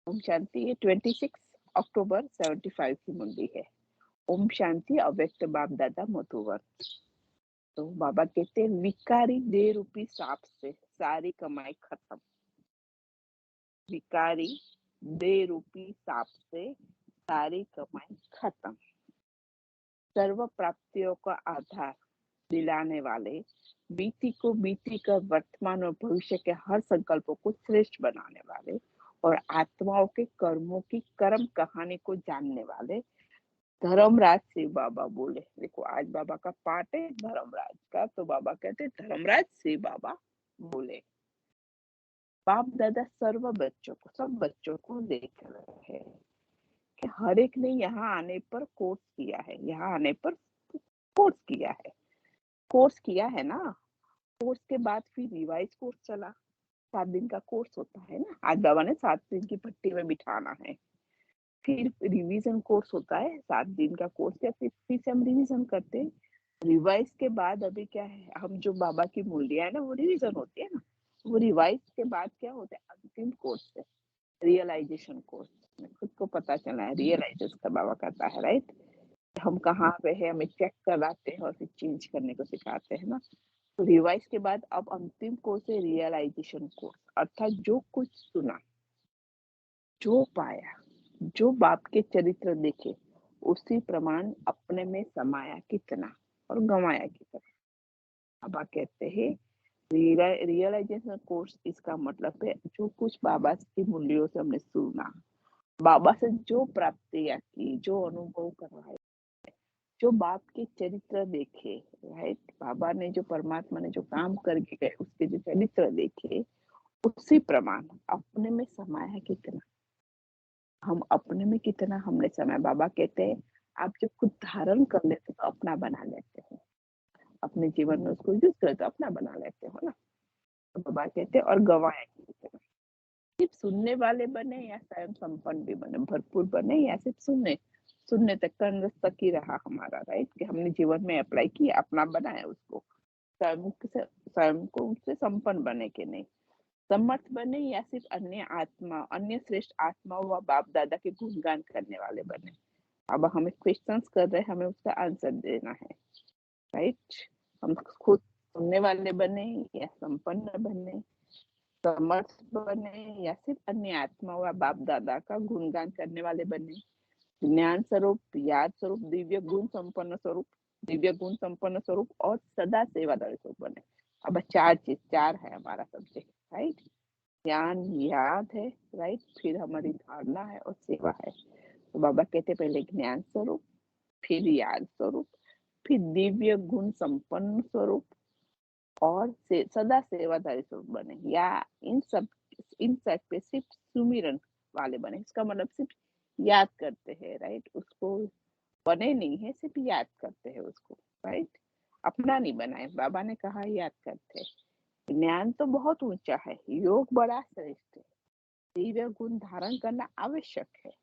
ओम शांति। ये 26 अक्टूबर 75 की मुंडी है। ओम शांति। अव्यक्त बाप दादा मधुवर। तो बाबा कहते हैं विकारी देह रूपी सांप से सारी कमाई खत्म। विकारी देह रूपी सांप से सारी कमाई खत्म। सर्व प्राप्तियों का आधार दिलाने वाले, बीती को बीती कर वर्तमान और भविष्य के हर संकल्पों को श्रेष्ठ बनाने वाले और आत्माओं के कर्मों की कर्म कहानी को जानने वाले धर्मराज शिव बाबा बोले। देखो आज बाबा का पाठ है धर्मराज का, तो बाबा कहते धर्मराज शिव बाबा बोले। बाप दादा सर्व बच्चों को, सब बच्चों को देख रहे हैं कि हर एक ने यहाँ आने पर कोर्स किया है, यहाँ आने पर कोर्स किया है, कोर्स किया है ना। कोर्स के बाद फिर रिवाइज कोर्स चला। 7 दिन का कोर्स होता है ना। आज बाबा ने 7 दिन की पट्टी में बिठाना है। फिर रिवीजन कोर्स होता है 7 दिन का कोर्स, या फिर से हम रिवीजन करते हैं। रिवाइज के बाद अभी क्या है, हम जो बाबा की मूल्य है ना वो रिवीजन होती है ना। वो रिवाइज के बाद क्या होता है, अंतिम कोर्स है रियलाइजेशन कोर्स। खुद को पता चला है रियलाइजेशन का बाबा कहता है, राइट। हम कहाँ पे है हमें चेक कराते हैं और फिर चेंज करने को सिखाते हैं ना। तो रिवाइज के बाद अब अंतिम कोर्स है रियलाइजेशन कोर्स, अर्थात जो कुछ सुना, जो पाया, जो बाप के चरित्र देखे, उसी प्रमाण अपने में समाया कितना और गंवाया कितना। बाबा कहते हैं रियलाइजेशन कोर्स, इसका मतलब है जो कुछ बाबा की मूल्यों से हमने सुना, बाबा से जो प्राप्तियां की, जो अनुभव करवाए, जो बाप के चरित्र देखे, राइट। बाबा ने जो, परमात्मा ने जो काम करके गए उसके जो चरित्र देखे, उसी प्रमाण अपने में समाया कितना, हम अपने में कितना हमने समाया। बाबा कहते हैं आप जब खुद धारण कर लेते तो अपना बना लेते हो, अपने जीवन में उसको यूज करते तो अपना बना लेते हो ना। तो बाबा कहते हैं और गवाया कितना। सिर्फ सुनने वाले बने या स्वयं संपन्न भी बने, भरपूर बने या सिर्फ सुनने तक कंद तक ही रहा हमारा, राइट। कि हमने जीवन में अप्लाई किया, अपना बनाया उसको, स्वयं को उससे संपन्न बने के नहीं, समर्थ बने या सिर्फ अन्य श्रेष्ठ आत्मा व बाप दादा के गुणगान करने वाले बने। अब हमें क्वेश्चंस कर रहे हैं, हमें उसका आंसर देना है, राइट। हम खुद सुनने वाले बने या संपन्न बने, समर्थ बने या सिर्फ अन्य आत्मा व बाप दादा का गुणगान करने वाले बने, ज्ञान स्वरूप, याद स्वरूप, दिव्य गुण संपन्न स्वरूप और सदा सेवादारी स्वरूप बने। अब 4 है हमारा सब्जेक्ट, राइट। ज्ञान, याद है, राइट, फिर हमारी धारणा है और सेवा है। तो बाबा कहते पहले ज्ञान स्वरूप, फिर याद स्वरूप, फिर दिव्य गुण संपन्न स्वरूप और सदा सेवादारी स्वरूप बने, या इन सब पे सिर्फ सुमिरन वाले बने। इसका मतलब सिर्फ याद करते हैं, राइट। उसको बने नहीं है, सिर्फ याद करते हैं उसको, राइट। अपना नहीं बनाए, बाबा ने कहा याद करते हैं। ज्ञान तो बहुत ऊंचा है, योग बड़ा श्रेष्ठ है, दिव्य गुण धारण करना आवश्यक है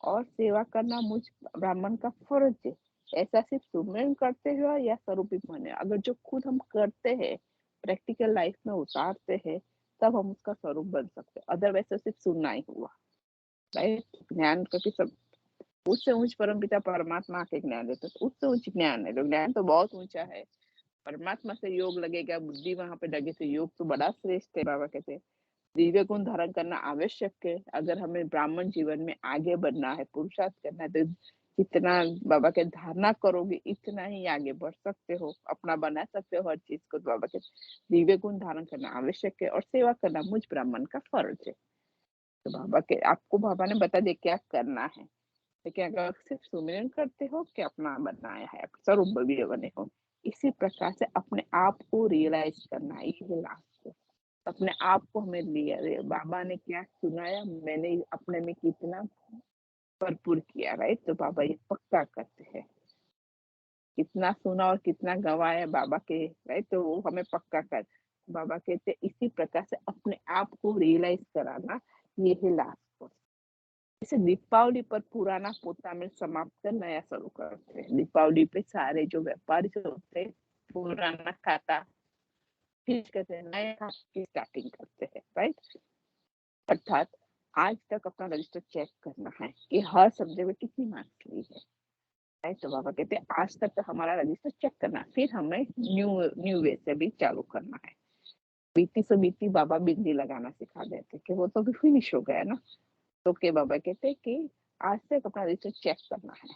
और सेवा करना मुझ ब्राह्मण का फर्ज है। ऐसा सिर्फ सुमिरन करते हो या स्वरूपित माने, अगर जो खुद हम करते हैं, प्रैक्टिकल लाइफ में उतारते हैं, तब हम उसका स्वरूप बन सकते हैं। अदरवाइज तो सिर्फ सुनना ही हुआ, राइट। ज्ञान का सब उससे ऊंच परमपिता परमात्मा के ज्ञान देते, तो उससे उच्च ज्ञान है। तो ज्ञान तो बहुत ऊंचा है, परमात्मा से योग लगेगा, बुद्धि वहां पे लगे, तो योग तो बड़ा श्रेष्ठ है। बाबा कहते हैं दिव्य गुण धारण करना आवश्यक है। अगर हमें ब्राह्मण जीवन में आगे बढ़ना है, पुरुषार्थ करना है, तो जितना बाबा के धारणा करोगे इतना ही आगे बढ़ सकते हो, अपना बना सकते हो हर चीज को। तो बाबा के दिव्य गुण धारण करना आवश्यक है और सेवा करना मुझ ब्राह्मण का फर्ज है। तो बाबा के आपको बाबा ने बता दिया क्या करना है, लेकिन अगर सिर्फ सुमिरन करते हो कि अपना बनाया है, स्वरूप भी बने हो, इसी प्रकार से अपने आप को रियलाइज करना, ये लास्ट है। अपने आप को हमें लिया, बाबा ने क्या सुनाया, मैंने अपने में कितना भरपूर किया, राइट। तो बाबा ये पक्का करते हैं, कितना सुना और कितना गवाया बाबा के, राइट। तो वो हमें पक्का कर, बाबा कहते इसी प्रकार से अपने आप को रियलाइज कराना, ये है लास्ट कोर्स। जैसे दीपावली पर पुराना पोता में समाप्त कर नया शुरू करते हैं। दीपावली पे सारे जो व्यापारी होते हैं पुराना खाता फिर कहते हैं नया खाता की स्टार्टिंग करते हैं, राइट। अर्थात आज तक अपना रजिस्टर चेक करना है कि हर सब्जेक्ट में कितनी मार्क्स ली है। राइट, तो बाबा कहते हैं आज तक तो हमारा रजिस्टर चेक करना है, फिर हमें न्यू न्यू वे से भी चालू करना है। बीती से बीती बाबा बिंदी लगाना सिखा देते कि वो तो भी फिनिश हो गया ना। तो के बाबा कहते हैं कि आज तक अपना रजिस्टर चेक करना है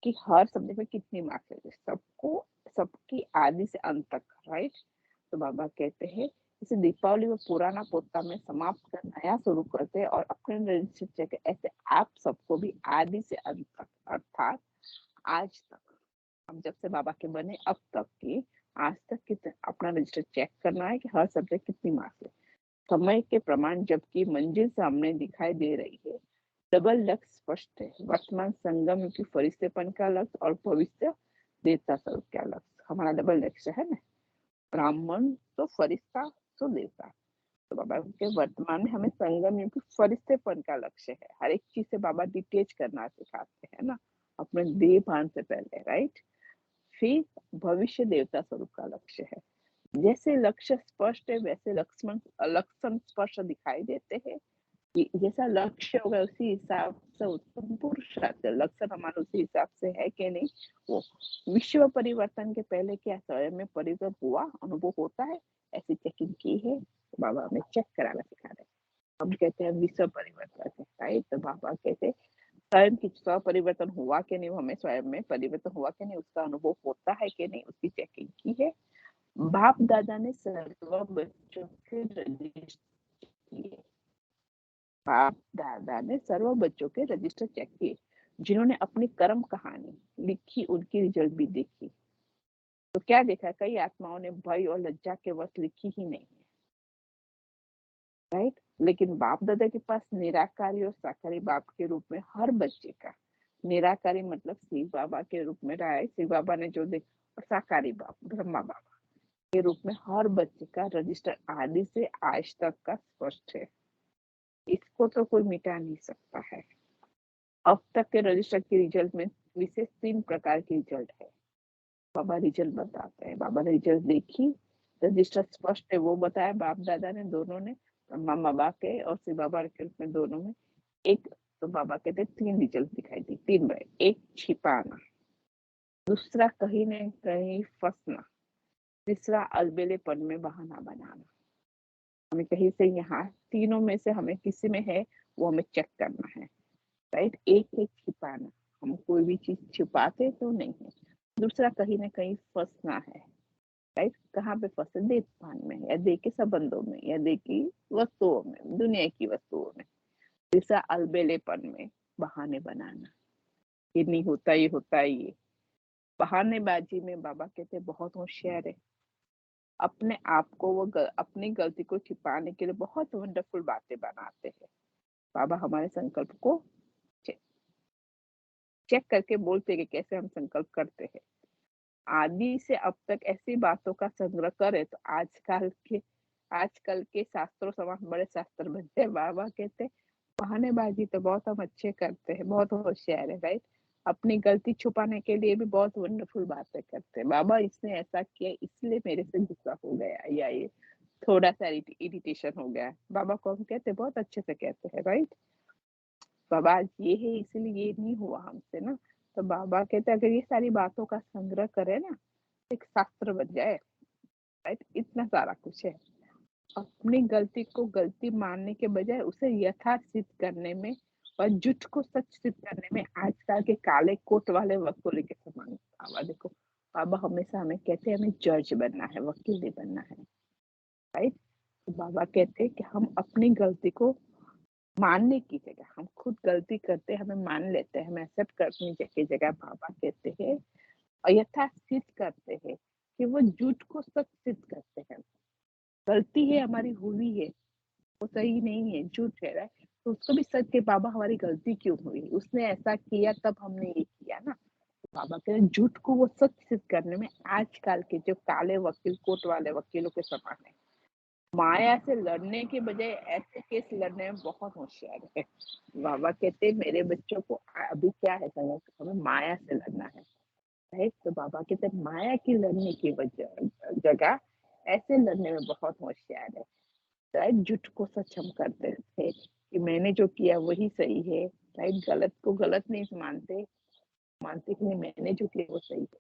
कि हर सब्जेक्ट में कितनी मार्क्स है सबको, सबकी आदि से अंत तक। राइट, तो बाबा कहते हैं इसे दीपावली में पुराना पोता में समाप्त कर नया शुरू करते हैं और अपने रजिस्टर चेक ऐसे आप सबको भी आदि से अंत तक अर्थात आज तक, हम जब से बाबा के बने अब तक की आज तक कितने अपना रजिस्टर चेक करना है कि हर सब्जेक्ट कितनी मार्क्स है। समय के प्रमाण जबकि मंजिल सामने दिखाई दे रही है, डबल लक्ष्य स्पष्ट है, वर्तमान संगम की फरिश्तेपन का लक्ष्य और भविष्य देवता स्वरूप का लक्ष्य। हमारा डबल लक्ष्य है ना, ब्राह्मण तो फरिश्ता तो देवता। तो बाबा के वर्तमान में हमें संगम युग फरिश्तेपन का लक्ष्य है। हर एक चीज से बाबा डिटेच करना सिखाते हैं ना, अपने देह भान से पहले। राइट, फिर भविष्य देवता स्वरूप का लक्ष्य है। जैसे लक्ष्य स्पष्ट है वैसे लक्षण स्पष्ट दिखाई देते हैं। जैसा लक्ष्य होगा उसी हिसाब से उत्तम पुरुषार्थ, लक्षण हमारा उसी हिसाब से है कि नहीं। वो विश्व परिवर्तन के पहले क्या स्वयं में परिवर्तन हुआ अनुभव होता है, ऐसी चेकिंग की है। तो बाबा हमें चेक कराना सिखा रहे हैं। हम कहते हैं विश्व परिवर्तन है, राइट, तो बाबा कहते हैं स्वयं की स्व परिवर्तन हुआ कि नहीं, हमें स्वयं में परिवर्तन हुआ कि नहीं, उसका अनुभव होता है कि नहीं, उसकी चेकिंग की है। बाप दादा ने सर्व बच्चों के रजिस्टर किए, बाप दादा ने सर्व बच्चों के रजिस्टर चेक किए, जिन्होंने अपनी कर्म कहानी लिखी उनकी रिजल्ट भी देखी। तो क्या देखा, कई आत्माओं ने भय और लज्जा के वश लिखी ही नहीं है। राइट, लेकिन बाप दादा के पास निराकारी और साकारी बाप के रूप में हर बच्चे का, निराकारी मतलब शिव बाबा के रूप में रहा है, शिव बाबा ने जो देखा, और साकारी बाप ब्रह्मा बाबा के रूप में हर बच्चे का रजिस्टर आदि से आज तक का स्पष्ट है। इसको तो कोई मिटा नहीं सकता है। अब तक के रजिस्टर के रिजल्ट में विशेष 3 प्रकार की रिजल्ट है। बाबा रिजल्ट बताते हैं, बाबा ने रिजल्ट देखी, रजिस्टर स्पष्ट है वो बताया बाप दादा ने, दोनों ने, मामा बाबा के और शिव बाबा के रूप में दोनों में। एक तो बाबा कहते 3 रिजल्ट दिखाई दी, 3 बार। एक छिपाना, दूसरा कहीं न कहीं फंसना, तीसरा अलबेलेपन में बहाना बनाना। हमें कहीं से यहाँ तीनों में से हमें किसी में है वो हमें चेक करना है। राइट, एक है छिपाना, हम कोई भी चीज छिपाते तो नहीं है। दूसरा कहीं ना कहीं फंसना है। राइट, कहाँ पे फंसे, देवभान में या देह के संबंधों में या देह की वस्तुओं में, दुनिया की वस्तुओं में। तीसरा अलबेलेपन में, बहाने बनाना, ये नहीं होता, ये होता है, ये बहानेबाजी में बाबा कहते बहुत होशियार है। अपने आप को वो अपनी गलती को छिपाने के लिए बहुत वंडरफुल बातें बनाते हैं। बाबा हमारे संकल्प को चेक करके बोलते कि कैसे हम संकल्प करते हैं। आदि से अब तक ऐसी बातों का संग्रह करे तो आजकल के शास्त्रों समान बड़े शास्त्र बनते हैं। बाबा कहते बहानेबाजी तो बहुत हम अच्छे करते हैं, बहुत होशियार है। राइट, अपनी गलती छुपाने के लिए भी बहुत वंडरफुल बातें करते हैं। बाबा इसने ऐसा किया इसलिए मेरे से गुस्सा हो गया, या ये थोड़ा सा इरिटेशन हो गया। बाबा को हम कहते बहुत अच्छे से कहते हैं। राइट, बाबा आज ये है इसलिए ये नहीं हुआ हमसे ना। तो बाबा कहते अगर ये सारी बातों का संग्रह करे ना, एक शास्त्र बन जाए। राइट, इतना सारा कुछ है। अपनी गलती को गलती मानने के बजाय उसे यथार्थ सिद्ध करने में और झूठ को सच सिद्ध करने में आजकल के काले कोट वाले वकील के समान। बाबा देखो, बाबा हमेशा हमें कहते हैं हमें जज बनना है, वकील नहीं बनना है। राइट, तो बाबा कहते हैं कि हम अपनी गलती को मानने की जगह, हम खुद गलती करते हैं हमें मान लेते हैं, हम एक्सेप्ट करने की जगह बाबा कहते हैं और यथार्थ सिद्ध करते हैं कि वो झूठ को सच सिद्ध करते हैं। गलती है हमारी हुई है, वो सही नहीं है, झूठ है। राइट, तो उसको भी सच के बाबा हमारी गलती क्यों हुई, उसने ऐसा किया तब हमने ये किया ना। बाबा के झूठ को वो सच सिद्ध करने में आजकल के जो काले वकील कोर्ट वाले वकीलों के समान है। माया से लड़ने के बजाय ऐसे केस लड़ने में बहुत होशियार है। बाबा कहते मेरे बच्चों को अभी क्या है, हमें माया से लड़ना है। राइट, तो बाबा कहते माया की लड़ने की जगह ऐसे लड़ने में बहुत होशियार है। राइट, झूठ को सच हम करते थे कि मैंने जो किया वही सही है, राइट। गलत को गलत नहीं मानते, मानते कि नहीं मैंने जो किया वो सही है।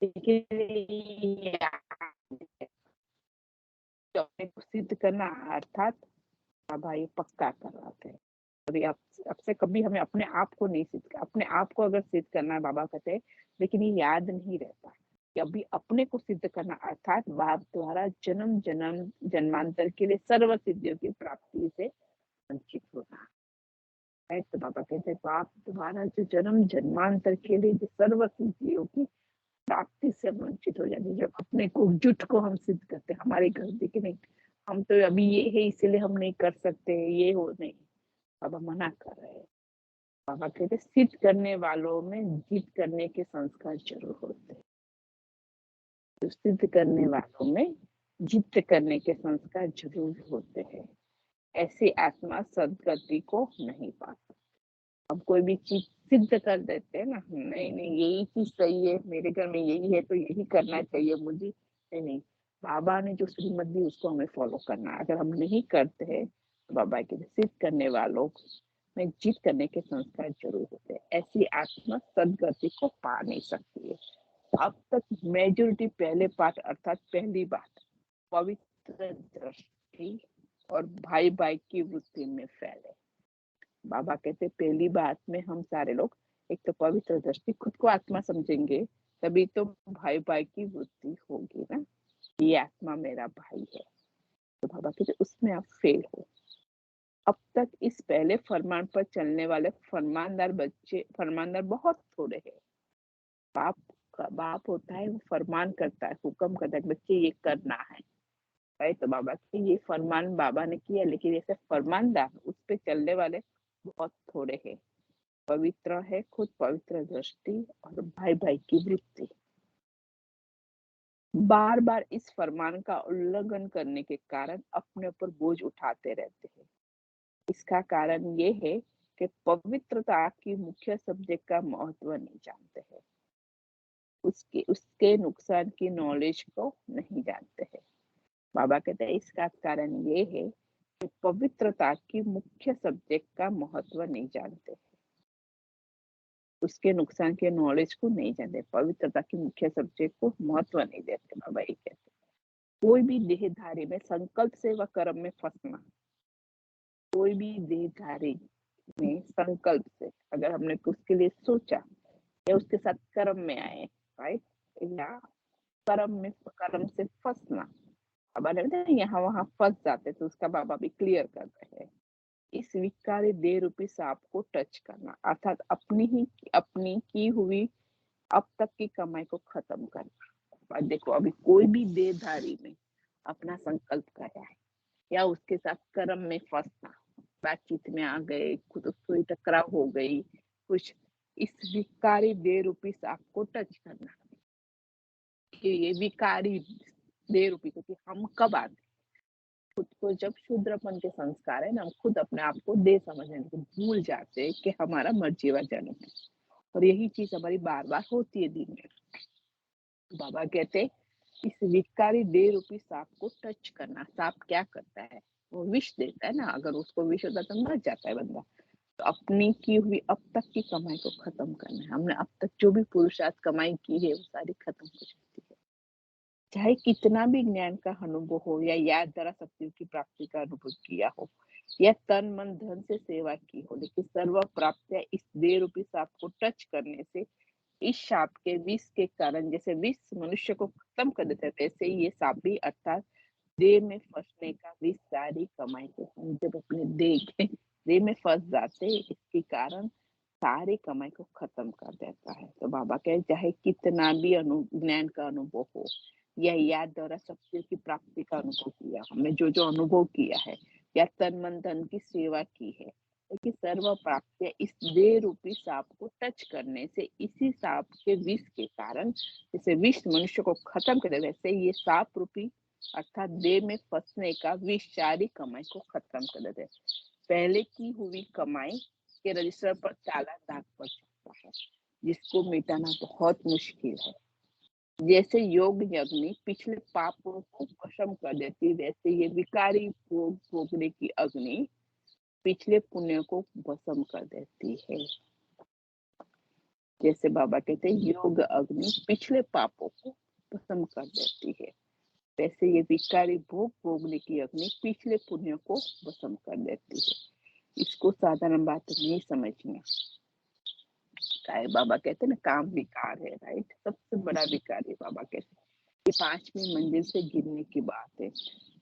लेकिन अपने को सिद्ध करना अर्थात भाई पक्का करवाते हैं। और अब से कभी हमें अपने आप को नहीं सिद्ध, अपने आप को अगर सिद्ध करना है बाबा कहते हैं, लेकिन ये याद नहीं रहता कि अभी अपने को सिद्ध करना अर्थात बाप द्वारा जन्म जन्म जन्मांतर के लिए सर्व सिद्धियों की प्राप्ति से वंचित होना है। तो बाबा कहते हैं बाप द्वारा जो जन्म जन्मांतर के लिए जो सर्व सिद्धियों की प्राप्ति से वंचित हो जाते, जब अपने को झूठ को हम सिद्ध करते हैं, हमारी गलती की नहीं, हम तो अभी ये है इसलिए हम नहीं कर सकते, ये हो नहीं, बाबा मना कर रहे हैं। बाबा कहते सिद्ध करने वालों में जीत करने के संस्कार जरूर होते हैं। तो सिद्ध करने वालों में जीत करने के संस्कार जरूर होते हैं। ऐसी आत्मा सदगति को नहीं पा सकती। अब कोई भी चीज सिद्ध कर देते हैं ना, नहीं नहीं यही चीज सही है, मेरे घर में यही है तो यही करना चाहिए मुझे, नहीं, बाबा ने जो श्रीमत दी उसको हमें फॉलो करना है। अगर हम नहीं करते हैं तो बाबा के सिद्ध करने वालों में जीत करने के संस्कार जरूर होते हैं। ऐसी आत्मा सदगति को पा नहीं सकती है। अब तक मेजोरिटी पहले पाठ अर्थात पहली बात पवित्र दृष्टि और भाई भाई की वृत्ति में फैले। बाबा कहते पहली बात में हम सारे लोग एक तो पवित्र दृष्टि, खुद को आत्मा समझेंगे तभी तो भाई भाई की वृत्ति होगी ना, ये आत्मा मेरा भाई है। तो बाबा कहते उसमें आप फेल हो। अब तक इस पहले फरमान पर चलने वाले फरमानदार बहुत थोड़े हैं। बाप होता है वो फरमान करता है, हुक्म करता है बच्चे ये करना है, राइट। तो बाबा के ये फरमान बाबा ने किया, लेकिन ऐसे फरमानदार उस पे चलने वाले बहुत थोड़े हैं। पवित्र है खुद पवित्र दृष्टि और भाई भाई की वृत्ति। बार बार इस फरमान का उल्लंघन करने के कारण अपने ऊपर बोझ उठाते रहते हैं। इसका कारण ये है कि पवित्रता की मुख्य सब्जेक्ट का महत्व नहीं जानते हैं, उसके नुकसान की नॉलेज को नहीं जानते हैं। बाबा कहते हैं इसका कारण ये है कि पवित्रता की मुख्य सब्जेक्ट का महत्व नहीं जानते, उसके नुकसान के नॉलेज को नहीं जानते, पवित्रता की मुख्य सब्जेक्ट को महत्व नहीं देते। बाबा ये कहते कोई भी देहधारी में संकल्प से व कर्म में फंसना, कोई भी देहधारी में संकल्प से अगर हमने उसके लिए सोचा या उसके साथ कर्म में आए, राइट, या कर्म से फंसना, बाबा ने यहाँ वहां फंस जाते तो उसका बाबा भी क्लियर कर रहे हैं। इस विकारी देह रूपी सांप को टच करना अर्थात अपनी की हुई अब तक की कमाई को खत्म करना। देखो अभी कोई भी देहधारी में अपना संकल्प कराया है या उसके साथ कर्म में फंसना, बातचीत में आ गए, खुद कोई टकराव हो गई कुछ, इस विकारी देह रूपी सांप को टच करना, कि ये विकारी देह रूपी, क्योंकि हम कब आते खुद को जब शूद्रपन के संस्कार है ना, हम खुद अपने आप को दे समझने को भूल जाते हैं कि हमारा मर्जीवा जन्म है, और यही चीज हमारी बार बार होती है दिन में। बाबा कहते इस विकारी देह रूपी सांप को टच करना। सांप क्या करता है, वो विष देता है ना, अगर उसको विष होता तो मर जाता है बंदा। तो अपनी की हुई अब तक की कमाई को खत्म करना है। हमने अब तक जो भी पुरुषार्थ कमाई की है वो सारी खत्म हो जाती है। चाहे कितना भी ज्ञान का अनुभव हो या याद द्वारा शक्तियों की प्राप्ति का अनुभव किया हो या तन मन धन से सेवा की हो, लेकिन सर्व प्राप्तियां इस देह रूपी सांप को टच करने से, इस सांप के विष के कारण, जैसे विष मनुष्य को खत्म कर देता है वैसे ही ये सांप भी अर्थात देह में फंसने का विष सारी कमाई को, जब अपने देह में फंस जाते इसके कारण सारी कमाई को खत्म कर देता है। तो बाबा कहे चाहे कितना भी ज्ञान का अनुभव हो या याद द्वारा शक्तियों की प्राप्ति का अनुभव किया, हमने जो जो अनुभव किया है या तन मन धन की सेवा की है, लेकिन सर्व प्राप्तियां इस देह रूपी सांप को टच करने से, इसी सांप के विष के कारण, जैसे विष मनुष्य को खत्म कर दे वैसे ये सांप रूपी अर्थात देह में फंसने का विष सारी कमाई को खत्म कर देते। पहले की हुई कमाई के रजिस्टर पर काला दाग पड़ सकता है जिसको मिटाना बहुत मुश्किल है। जैसे योग अग्नि पिछले पापों को भस्म कर देती, वैसे ये विकारी भोग भोगने की अग्नि पिछले पुण्य को भस्म कर देती है। जैसे बाबा कहते हैं योग अग्नि पिछले पापों को भस्म कर देती है, वैसे ये विकारी भोग भोगने की अग्नि पिछले पुण्य को भस्म कर देती है। इसको साधारण बात नहीं समझना। बाबा कहते हैं ना काम विकार है, राइट, सबसे बड़ा विकार है। बाबा कहते हैं ये 5वीं मंजिल से गिरने की बात है।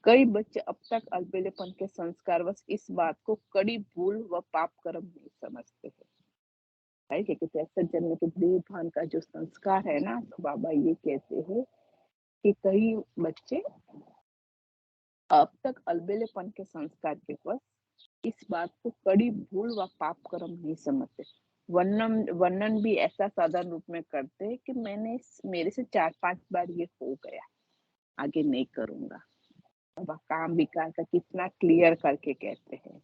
कई बच्चे अब तक अलबेलेपन के संस्कारवश इस बात को कड़ी भूल व पाप कर्म नहीं समझते हैं, राइट। क्योंकि ऐसे जन्म के देह भान का जो संस्कार है ना, तो बाबा ये कहते हैं कि कई बच्चे अब तक अलबेलेपन के संस्कार के वश इस बात को कड़ी भूल व पाप कर्म नहीं समझते। वर्णन भी ऐसा साधारण रूप में करते हैं कि मेरे से 4-5 बार ये हो गया, आगे नहीं करूंगा। बाबा काम विकार का कितना क्लियर करके कहते हैं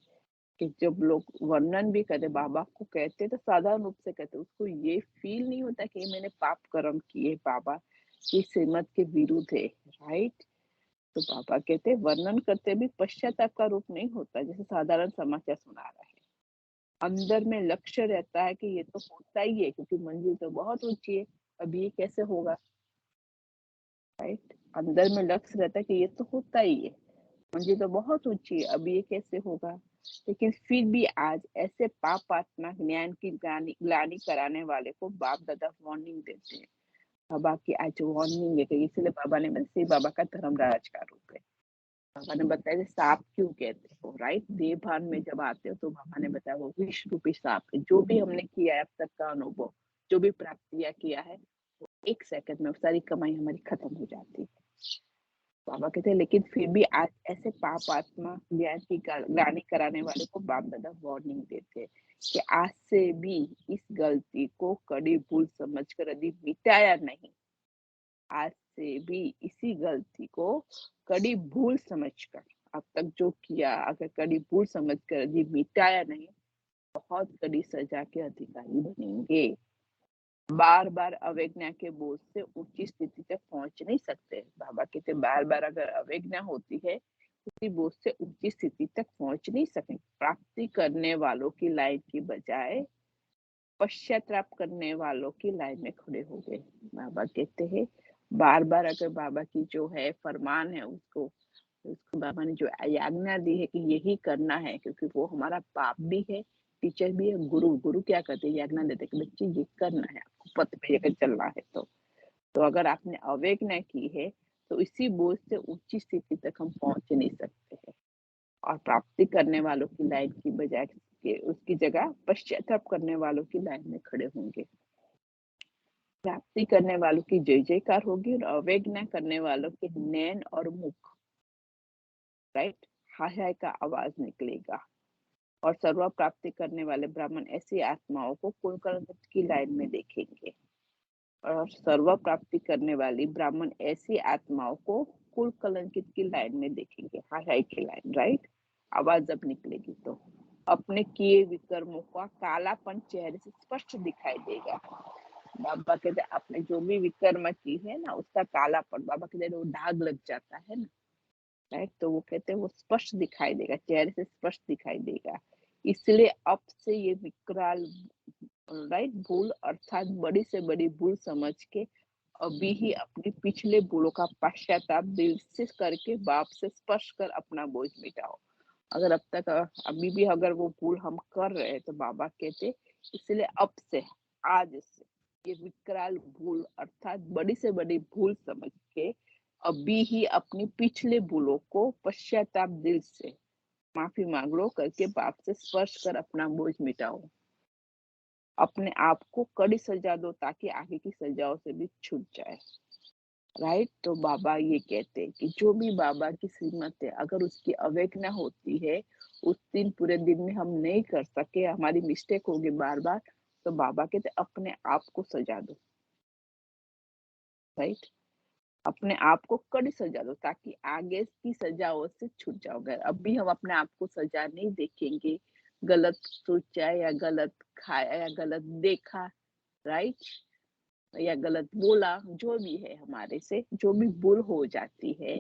कि जब लोग वर्णन भी करते, बाबा को कहते तो साधारण रूप से कहते, उसको ये फील नहीं होता कि मैंने पाप कर्म किए, बाबा की श्रीमत के विरुद्ध है, राइट। तो बाबा कहते वर्णन करते भी पश्चाताप का रूप नहीं होता, जैसे साधारण समाचार सुना रहा है। अंदर में लक्ष्य रहता है कि ये तो होता ही है, क्योंकि मंजिल तो बहुत ऊंची है, अभी ये कैसे होगा, राइट। अंदर में लक्ष्य रहता है कि ये तो होता ही है, मंजिल तो बहुत ऊंची है, अभी ये कैसे होगा। लेकिन फिर भी आज ऐसे पाप आत्मा ज्ञान की ग्लानि कराने वाले को बाप दादा वार्निंग देते हैं। बाबा की आज वार्निंग है, इसलिए बाबा ने बताया बाबा का धर्मराज का रूप है। बाबा ने बताया सांप क्यों कहते हो, राइट। देह भान में जब आते हो तो बाबा ने बताया वो विष रूपी सांप है। जो भी हमने किया है अब तक का अनुभव, जो भी प्राप्तियां किया है, वो 1 सेकंड में सारी कमाई हमारी खत्म हो जाती है। बाबा कहते हैं लेकिन फिर भी आज ऐसे पाप आत्मा ज्ञान की ग्लानि कराने वाले को बाप दादा वार्निंग देते हैं कि आज से भी इस गलती को कड़ी भूल समझकर यदि मिटाया नहीं, आज से भी इसी गलती को कड़ी भूल समझकर, अब तक जो किया अगर कड़ी भूल समझकर यदि मिटाया नहीं, बहुत कड़ी सजा के अधिकारी बनेंगे। बार बार अवज्ञा के बोझ से ऊंची स्थिति तक पहुंच नहीं सकते। बाबा कहते बार बार अगर अवज्ञा होती है, उसी बोझ से ऊंची स्थिति तक पहुंच नहीं सकेंगे। प्राप्ति करने वालों की लाइन की बजाय पश्चाताप करने वालों की लाइन में खड़े हो गए। बाबा कहते हैं बार बार अगर बाबा की जो है फरमान है उसको बाबा ने जो आज्ञा दी है कि यही करना है, क्योंकि वो हमारा पाप भी है, टीचर भी है, गुरु क्या कहते हैं, आज्ञा देते कि बच्चे ये करना है, आपको पथ पे लेकर चलना है। तो अगर आपने अवज्ञा की है तो इसी बोझ से ऊंची स्थिति तक हम पहुंच नहीं सकते हैं। और प्राप्ति करने वालों की लाइन की बजाय उसकी जगह पश्चाताप करने वालों की लाइन में खड़े होंगे। प्राप्ति करने वालों की जय जयकार होगी और अवज्ञा करने वालों के नैन और मुख, राइट, हाय हाय का आवाज निकलेगा। और सर्व प्राप्ति करने वाले ब्राह्मण ऐसी आत्माओं को कुलकर्म की लाइन में देखेंगे। और सर्व प्राप्ति करने वाली ब्राह्मण ऐसी आत्माओं को कुल कलंकित की लाइन में देखेंगे, हाय हाय की लाइन, राइट। आवाज जब निकलेगी तो अपने किए विकर्मों का कालापन चेहरे से स्पष्ट दिखाई देगा। बाबा कहते आपने जो भी विकर्म की है ना, उसका कालापन, बाबा कहते वो दाग लग जाता है ना, राइट। तो वो कहते हैं वो स्पष्ट दिखाई देगा, चेहरे से स्पष्ट दिखाई देगा। इसलिए अब से ये विकराल, राइट, भूल अर्थात बड़ी से बड़ी भूल समझ के अभी ही अपनी पिछले भूलों का पश्चाताप दिल से करके बाप से स्पर्श कर अपना बोझ मिटाओ। अगर अब तक अभी भी अगर वो भूल हम कर रहे हैं तो बाबा कहते इसलिए अब से, आज से ये विकराल भूल अर्थात बड़ी से बड़ी भूल समझ के अभी ही अपनी पिछले भूलों को पश्चाताप दिल से माफी मांग लो करके बाप से स्पर्श कर अपना बोझ मिटाओ। अपने आप को कड़ी सजा दो ताकि आगे की सजाओं से भी छूट जाए, राइट। तो बाबा ये कहते हैं कि जो भी बाबा की श्रीमत है, अगर उसकी अवज्ञा होती है, उस दिन पूरे दिन में हम नहीं कर सके, हमारी मिस्टेक होगी बार बार, तो बाबा कहते अपने आप को सजा दो, राइट। अपने आप को कड़ी सजा दो ताकि आगे की सजाओं से छूट जाओगे। अभी हम अपने आप को सजा नहीं देखेंगे, गलत सोचा या गलत खाया या गलत देखा, राइट, या गलत बोला, जो भी है हमारे से जो भी भूल हो जाती है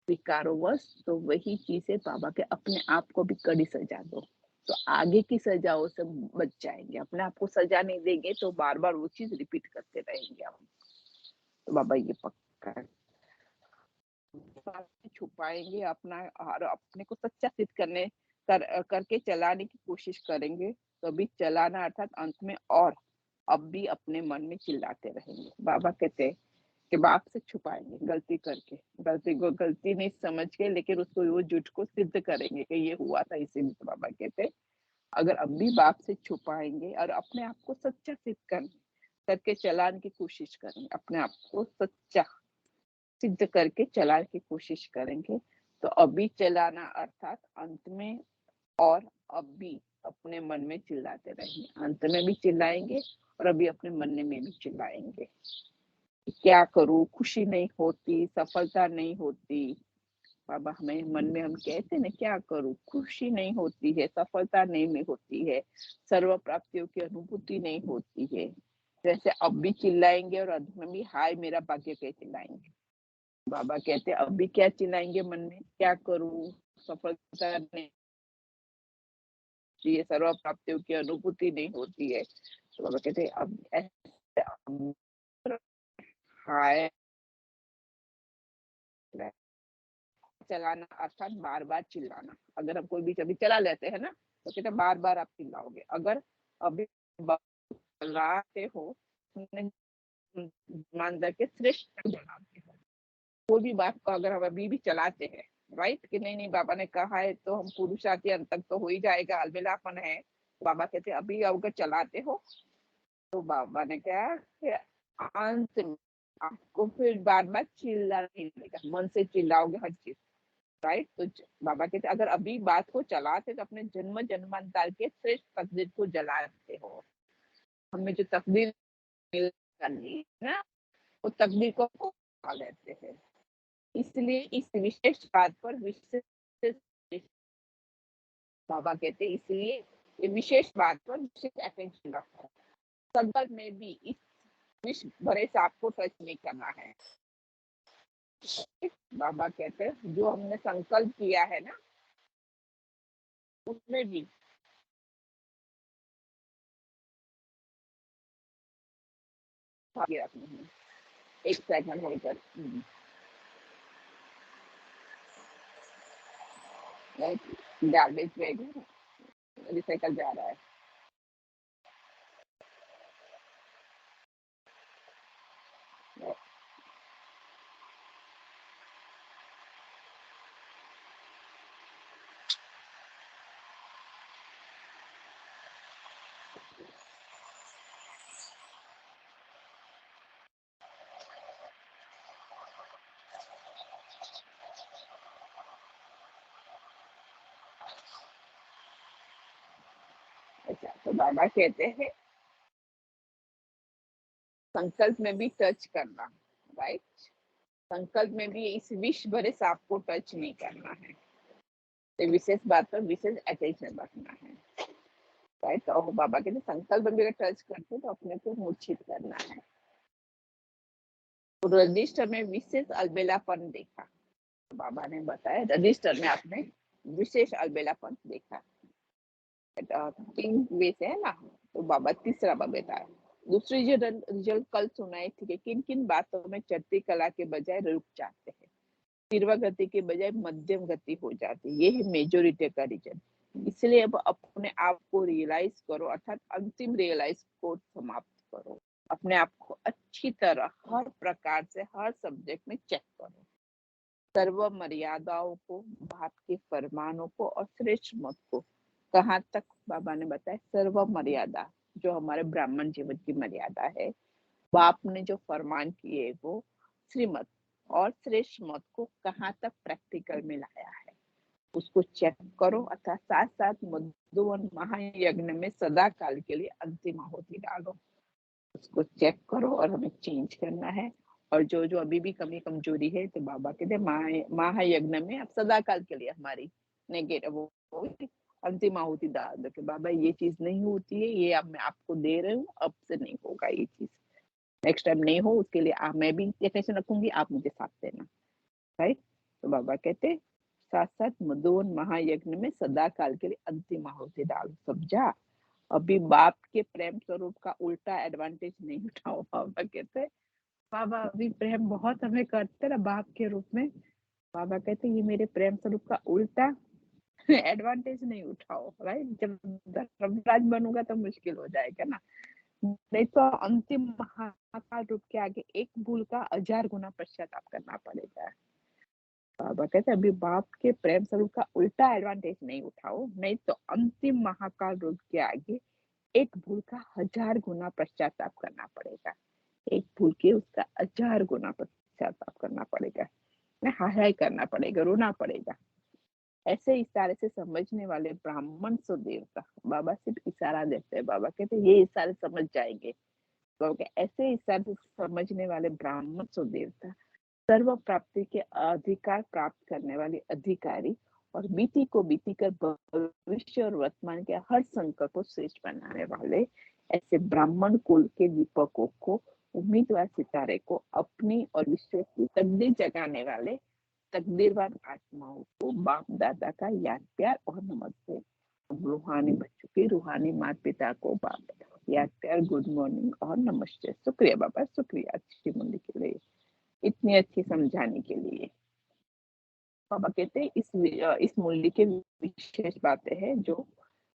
विकारोवश, तो वही चीजें बाबा के अपने आप को भी कड़ी सजा दो। तो आगे की सजाओं से बच जाएंगे। अपने आप को सजा नहीं देंगे तो बार बार वो चीज रिपीट करते रहेंगे हम। तो बाबा ये पक्का है। छुपाएंगे अपना और अपने को सच्चा सिद्ध करके चलाने की कोशिश करेंगे, कभी चलाना अर्थात अंत में और अब भी अपने मन में चिल्लाते रहेंगे। बाबा कहते हैं कि बाप से छुपाएंगे गलती करके, गलती को गलती नहीं समझ के, लेकिन उसको वो झूठ को सिद्ध करेंगे कि ये हुआ था। इसीलिए तो बाबा कहते हैं अगर अब भी बाप से छुपाएंगे और अपने आप को सच्चा सिद्ध करके चलाने की कोशिश करेंगे, अपने आप को सच्चा सिद्ध करके चलाने की कोशिश करेंगे, तो अभी चलाना अर्थात अंत में और अब भी अपने मन में चिल्लाते रहेंगे। अंत में भी चिल्लाएंगे और अभी अपने मन में भी चिल्लाएंगे। क्या करूं, खुशी नहीं होती, सफलता नहीं होती। बाबा हमें मन में हम कहते ना क्या करूं, खुशी नहीं होती है, सफलता नहीं में होती है, सर्व प्राप्तियों की अनुभूति नहीं होती है। जैसे अब भी चिल्लाएंगे और अंत में भी हाय मेरा भाग्य कह चिल्लाएंगे। बाबा कहते अब भी क्या चिल्लाएंगे मन में, क्या करूं, सफलता नहीं, ये सर्व प्राप्तियों की अनुभूति नहीं होती है। तो बाबा कहते अब हाय चलाना अर्थात बार बार चिल्लाना। अगर हम कोई भी कभी चला लेते हैं ना तो कहते बार बार आप चिल्लाओगे। अगर अभी चलाते हो ईमानदार के श्रेष्ठ चलाते हो, कोई भी बात को अगर हम अभी भी चलाते हैं, राइट, कि नहीं नहीं बाबा ने कहा है तो हम पुरुषार्थी अंत तक तो हो ही जाएगा, अलबेलापन है। बाबा कहते अभी अगर चलाते हो तो बाबा ने कहा कि अंत में आपको फिर बार बार चिल्लाना नहीं मिलेगा, मन से चिल्लाओगे हर चीज, राइट। तो बाबा कहते अगर अभी बात को चलाते तो अपने जन्म जन्मांतर के श्रेष्ठ तकदीर को जलाते हो। हमें जो तकदीर मिल करनी है ना, वो तकदीर को खा लेते हैं। इसलिए इस विशेष बात पर विशेष बाबा कहते हैं इसलिए ये विशेष बात पर विशेष अटेंशन रखो। संकल्प में भी इस विश्व भरे से आपको टच नहीं करना है। बाबा कहते हैं जो हमने संकल्प किया है ना उसमें भी रखना है। एक सेकंड होकर गार्बेज बैग रिसाइकल जा रहा है। अच्छा, तो बाबा कहते हैं संकल्प में भी टच करना, राइट। संकल्प में भी इस विश्व भरे सांप को टच नहीं करना है, तो विशेष बात पर विशेष अटेंशन रखना है, राइट। तो बाबा कहते संकल्प में भी अगर टच करते तो अपने को मूर्छित करना है। तो रजिस्टर में विशेष अलबेलापन देखा, तो बाबा ने बताया रजिस्टर में आपने विशेष अलबेलापन देखा। तीन वे से है ना, तो बाबा तीसरा बताया। दूसरी जो रिजल्ट कल सुनाई थी कि किन किन बातों में चढ़ती कला के बजाय रुक जाते हैं, तीव्र गति के बजाय मध्यम गति हो जाती है, ये है मेजोरिटी का रिजल्ट। इसलिए अब अपने आप को रियलाइज करो, अर्थात अंतिम रियलाइज को समाप्त करो। अपने आप को अच्छी तरह हर प्रकार से हर सब्जेक्ट में चेक करो, सर्व मर्यादाओं को, बाप के फरमानों को और श्रेष्ठ मत को। कहाँ तक बाबा ने बताया, सर्व मर्यादा जो हमारे ब्राह्मण जीवन की मर्यादा है, बाप ने जो फरमान किए वो श्रीमत और श्रेष्ठ मत को कहाँ तक प्रैक्टिकल में लाया है उसको चेक करो। अर्थात साथ साथ मधुवन महायज्ञ में सदा काल के लिए अंतिम आहुति डालो, उसको चेक करो और हमें चेंज करना है। और जो जो अभी भी कमी कमजोरी है तो बाबा कहते महायज्ञ में अब सदा काल के लिए हमारी नेगेटिव वो अंतिम आहुति डाल दो कि बाबा ये चीज नहीं होती है, ये अब मैं आपको दे रही हूँ, अब से नहीं होगा ये चीज, नेक्स्ट टाइम नहीं हो उसके लिए मैं भी टेंशन रखूंगी, आप मुझे साथ देना, राइट। तो बाबा कहते साथ साथ मधुवन महायज्ञ में सदा काल के लिए अंतिम आहुति डालो। समझा? अभी बाप के प्रेम स्वरूप का उल्टा एडवांटेज नहीं उठाओ। बाबा कहते बाबा अभी प्रेम बहुत हमें करते ना बाप के रूप में। बाबा कहते ये मेरे प्रेम स्वरूप का उल्टा एडवांटेज नहीं उठाओ। राइट? जब धर्मराज बनूंगा तो मुश्किल हो जाएगा ना। नहीं तो अंतिम महाकाल रूप के आगे एक भूल का 1000 गुना पश्चाताप करना पड़ेगा। बाबा कहते अभी बाप के प्रेम स्वरूप का उल्टा एडवांटेज नहीं उठाओ, नहीं तो अंतिम महाकाल रूप के आगे एक भूल का 1000 गुना पश्चाताप करना पड़ेगा। एक भूल के उसका 1000 गुना पश्चाताप करना पड़ेगा, हाय करना पड़ेगा, रोना पड़ेगा। ऐसे इशारे से समझने वाले ब्राह्मण सो देवता। बाबा सिर्फ इशारा देते हैं। बाबा कहते ये इशारे समझ जाएंगे। तो ऐसे इशारे से समझने वाले ब्राह्मण सो देवता, सर्व प्राप्ति के अधिकार प्राप्त करने वाले अधिकारी और बीती को बीती कर भविष्य और वर्तमान के हर संकल्प को श्रेष्ठ बनाने वाले ऐसे ब्राह्मण कुल के दीपकों को, उम्मीदवार सितारे को, अपनी और विश्व की तकदीर जगाने वाले तकदीरवान आत्माओं को बाप दादा का याद प्यार और नमस्ते। रूहानी बच्चों की रूहानी माता पिता को बाप याद प्यार, गुड मॉर्निंग और नमस्ते। शुक्रिया बाबा, शुक्रिया अच्छी मुंडी के लिए, इतनी अच्छी समझाने के लिए। बाबा कहते हैं इस मूल्य के विशेष बातें हैं जो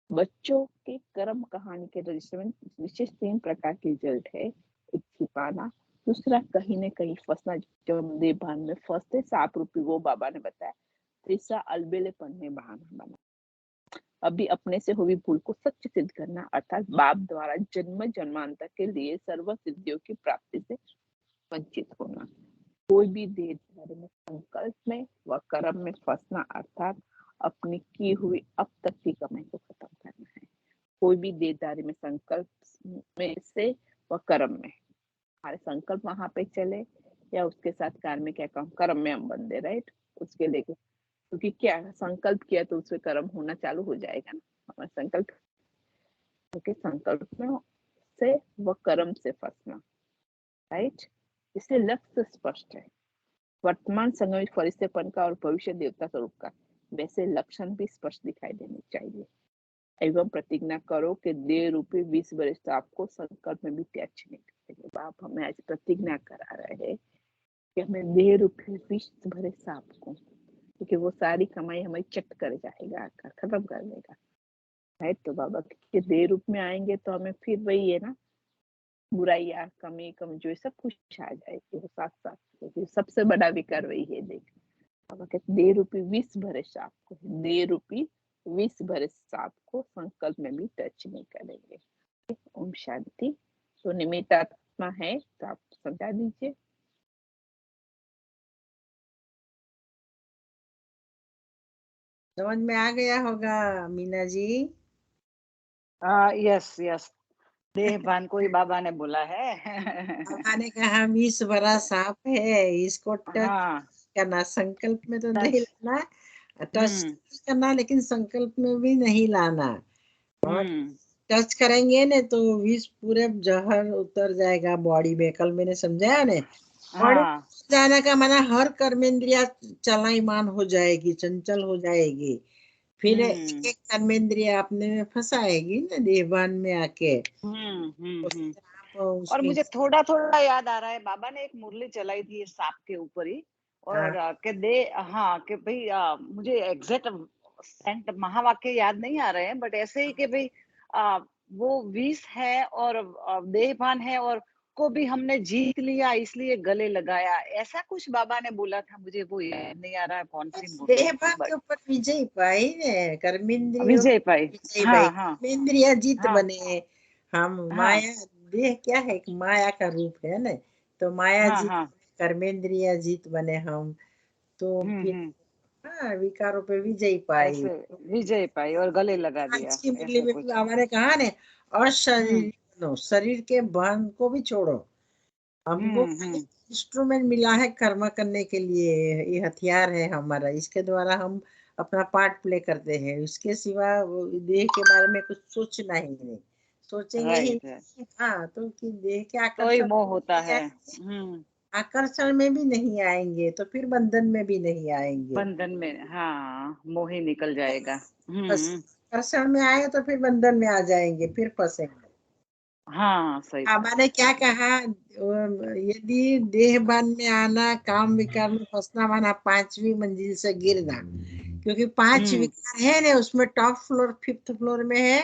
बच्चों के कर्म कहानी के रजिस्टर में विशेष 3 प्रकार की रिजल्ट है। एक छिपाना, दूसरा कहीं न कहीं फंसना, जो देहभान में फंसते सांप रूपी वो बाबा ने बताया। तीसरा अलबेलेपन में बहाना बना। अभी अपने से हुई भूल को सच सिद्ध करना, अर्थात बाप द्वारा जन्म जन्मांतर के लिए सर्व सिद्धियों की प्राप्ति से वंचित होना। कोई भी देहधारी में संकल्प में व कर्म में फंसना, अर्थात अपनी की हुई अब तक की कमाई को खत्म करना है। कोई भी देहधारी में संकल्प में से व कर्म में, हमारे संकल्प वहां पे चले या उसके साथ कार्मिक क्या काम कर्म में हम बंधे, राइट? उसके लेके, क्योंकि क्या संकल्प किया तो उससे कर्म होना चालू हो जाएगा ना। हमारा संकल्प, क्योंकि संकल्प में से व कर्म से फंसना, राइट? इससे लक्ष्य स्पष्ट है, वर्तमान संगमित फरिश्तेपन का और भविष्य देवता स्वरूप का, वैसे लक्षण भी स्पष्ट दिखाई देने चाहिए। एवं प्रतिज्ञा करो कि देह रूपी 20 वर्ष आपको संकल्प में भी त्याग नहीं करेंगे। बाप हमें आज प्रतिज्ञा करा रहे हैं कि हमें देह रूपी 20 भरे सांप को, क्योंकि वो सारी कमाई हमें चट कर जाएगा, खत्म कर देगा, है। तो बाबा के देह रूप में आएंगे तो हमें फिर वही है ना, बुराइयां, कमी, कमजोरी सब कुछ आ जाएगी वो साथ साथ, क्योंकि सबसे बड़ा विकार वही है। देख बाबा कहते देह रूपी 20 भरे सांप को, देह रूपी 20 भरे सांप को संकल्प में भी टच नहीं करेंगे। ओम शांति। तो निमित्त आत्मा है तो आप समझा दीजिए। समझ में आ गया होगा मीना जी? यस यस, देहभान को ही बाबा ने बोला है। बाबा ने कहा 20 भरा सांप है, इसको टच हाँ, करना, संकल्प में तो नहीं टच। लाना, टच करना लेकिन संकल्प में भी नहीं लाना। और टच करेंगे ने तो विष पूरे जहर उतर जाएगा बॉडी में। कल मैंने समझाया ने, बॉडी जाने का माना हर कर्मेंद्रिया चलायमान हो जाएगी, चंचल हो जाएगी, फिर एक एक कर्मेंद्रिया अपने में फंसाएगी ना देहभान में आके। और मुझे थोड़ा थोड़ा याद आ रहा है, बाबा ने एक मुरली चलाई थी सांप के ऊपर ही, और के दे हाँ कि भाई मुझे एग्जैक्ट सेंट महावाक्य याद नहीं आ रहे हैं, बट ऐसे ही कि भाई वो विष है और देहभान है और को भी हमने जीत लिया इसलिए गले लगाया, ऐसा कुछ बाबा ने बोला था। मुझे वो याद नहीं आ रहा है कौन सी मुरली। देहभान के ऊपर विजय पाई ने, कर्मेंद्रियों विजय पाई, विजय पाई, कर्मेंद्रिया जीत बने। हम माया, देह क्या है, एक माया का रूप है ना, तो माया जीत, कर्मेंद्रिया जीत बने हम, तो फिर विकारों पे विजय पाई, विजय पाई और गले लगा दिया। अच्छी मुरली में भी हमारे कहा ने, और शरीर बनो, शरीर के बहन को भी छोड़ो, हमको इंस्ट्रूमेंट मिला है कर्म करने के लिए, ये हथियार है हमारा, इसके द्वारा हम अपना पार्ट प्ले करते हैं, उसके सिवा देह के बारे में कुछ सोचना ही नहीं, सोचेंगे ही हाँ तो कि देह के आकर्षण मोह होता है। आकर्षण में भी नहीं आएंगे तो फिर बंधन में भी नहीं आएंगे। बंधन में, हाँ, मोह ही निकल जाएगा। बस आकर्षण में आए तो फिर बंधन में आ जाएंगे, फिर फंसेंगे। हाँ, सही बात। बाबा ने क्या कहा, यदि देहभान में आना, काम विकार में फंसना, माना 5वीं मंजिल से गिरना, क्योंकि 5 विकार है ना, उसमें टॉप फ्लोर 5th फ्लोर में है।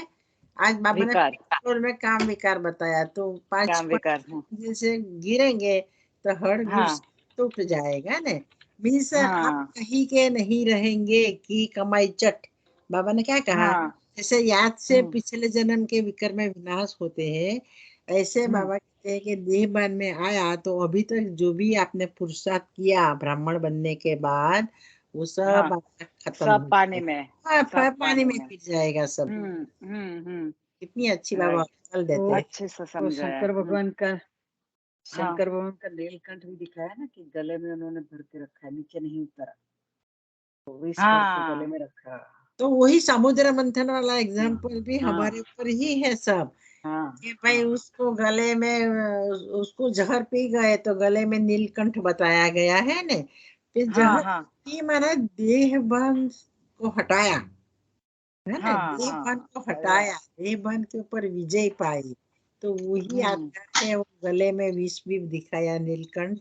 आज बाबा ने विकार, 5th फ्लोर में काम विकार बताया, तो काम विकार, मंजिल से गिरेंगे तो हर गुड़ हाँ, टूट जाएगा ना। मीन्स आप हाँ, कहीं के नहीं रहेंगे कि कमाई चट। बाबा ने क्या कहा, हाँ, जैसे याद से पिछले जन्म के विकर में विनाश होते हैं, ऐसे बाबा कहते हैं कि देहभान में आया तो अभी तक जो भी आपने पुरुषार्थ किया ब्राह्मण बनने के बाद, वो सब हाँ, आपका खत्म सब हो पानी जाएगा। में, हाँ, सब पानी पानी में में। फिर जाएगा सब। कितनी अच्छी बाबा राइट, चल देते हैं। अच्छे से वो समझाया। शंकर भगवान का, हाँ, शंकर भगवान का नीलकंठ भी दिखाया ना कि गले में उन्होंने भर के रखा है, नीचे नहीं उतरा, तो विष भर के गले हाँ, में रखा। तो वही समुद्र मंथन वाला एग्जाम्पल भी हमारे ऊपर ही है सब, हाँ, कि भाई उसको गले में उसको जहर पी गए तो गले में नीलकंठ बताया गया है ने। फिर हाँ, जहर हाँ, पी माना देहभान को हटाया, है ना, हाँ, देहभान हाँ, को हटाया, देहभान के ऊपर विजय पाई, तो वही आत्मा है। वो गले में विष भी दिखाया नीलकंठ,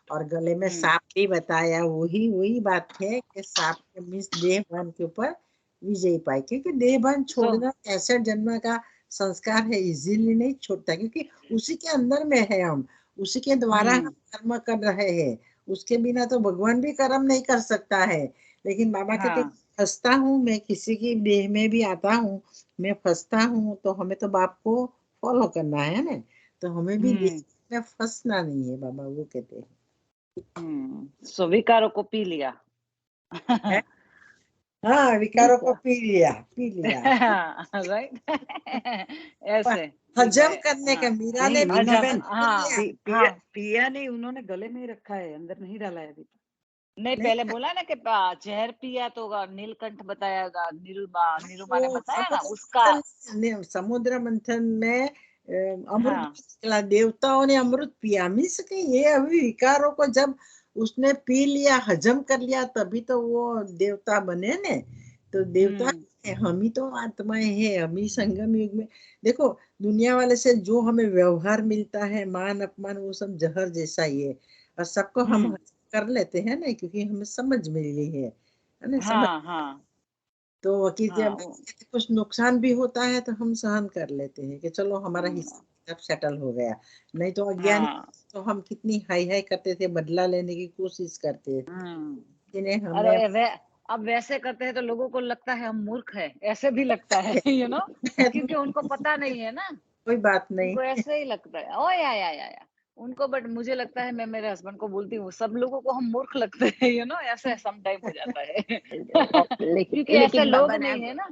और गले में सांप भी बताया। वही वही बात है कि सांप के विष देहभान के ऊपर विजय पाई, क्योंकि देहभान सो छोड़ना 63 जन्म का संस्कार है, इजीली नहीं छोड़ता, क्योंकि उसी के अंदर में है हम, उसी के द्वारा हम कर्म कर रहे हैं। उसके बिना तो भगवान भी कर्म नहीं कर सकता है। लेकिन बाबा कहते, हाँ, फंसता हूँ मैं, किसी की देह में भी आता हूँ, मैं फंसता हूँ, तो हमें तो बाप को फॉलो करना है ना, तो हमें भी देह में फंसना नहीं है, बाबा वो कहते हैं। सो विकारों को पी लिया। है? हाँ, विकारों को पी लिया, पी लिया। राइट। ऐसे ठीक हजम है। करने का हाँ, मीरा नहीं ने भी मीना हजम, बहन, कर हाँ, लिया। पिया हाँ, पिया नहीं, उन्होंने गले में ही रखा है, अंदर नहीं डाला है अभी तक। नहीं नहीं, पहले बोला ना कि जहर पिया तो नीलकंठ बताया, निरुमा ने वो बताया ना उसका। समुद्र मंथन में अमृत हाँ, निकला, देवताओं ने अमृत पिया, मीन्स कि ये अभी विकारों को जब उसने पी लिया, हजम कर लिया, तभी तो वो देवता बने ने। तो देवता है, हम ही तो आत्माएं हैं, हम ही संगम युग में। देखो, दुनिया वाले से जो हमें व्यवहार मिलता है, मान अपमान, वो सब जहर जैसा ही है, और सबको हम हजम कर लेते हैं ना, क्योंकि हमें समझ मिली है ना, समझ। हाँ, हाँ, तो कि हाँ, जब कुछ नुकसान भी होता है तो हम सहन कर लेते हैं कि चलो हमारा हिसाब किताब सेटल हो गया। नहीं तो अज्ञानी हाँ, तो हम कितनी हाई हाई करते थे, बदला लेने की कोशिश करते थे, जिन्हें हमें अरे अब वैसे करते हैं तो लोगों को लगता है हम मूर्ख है, ऐसे भी लगता है। क्योंकि उनको पता नहीं है ना, कोई बात नहीं। उनको ऐसे ही लगता है। ओ या उनको, बट मुझे लगता है, मैं मेरे हस्बैंड को बोलती हूँ, सब लोगों को हम मूर्ख लगते हैं, ऐसे सम टाइम हो जाता है। क्योंकि ऐसे लेकिन लोग बाबा ने नहीं है ना।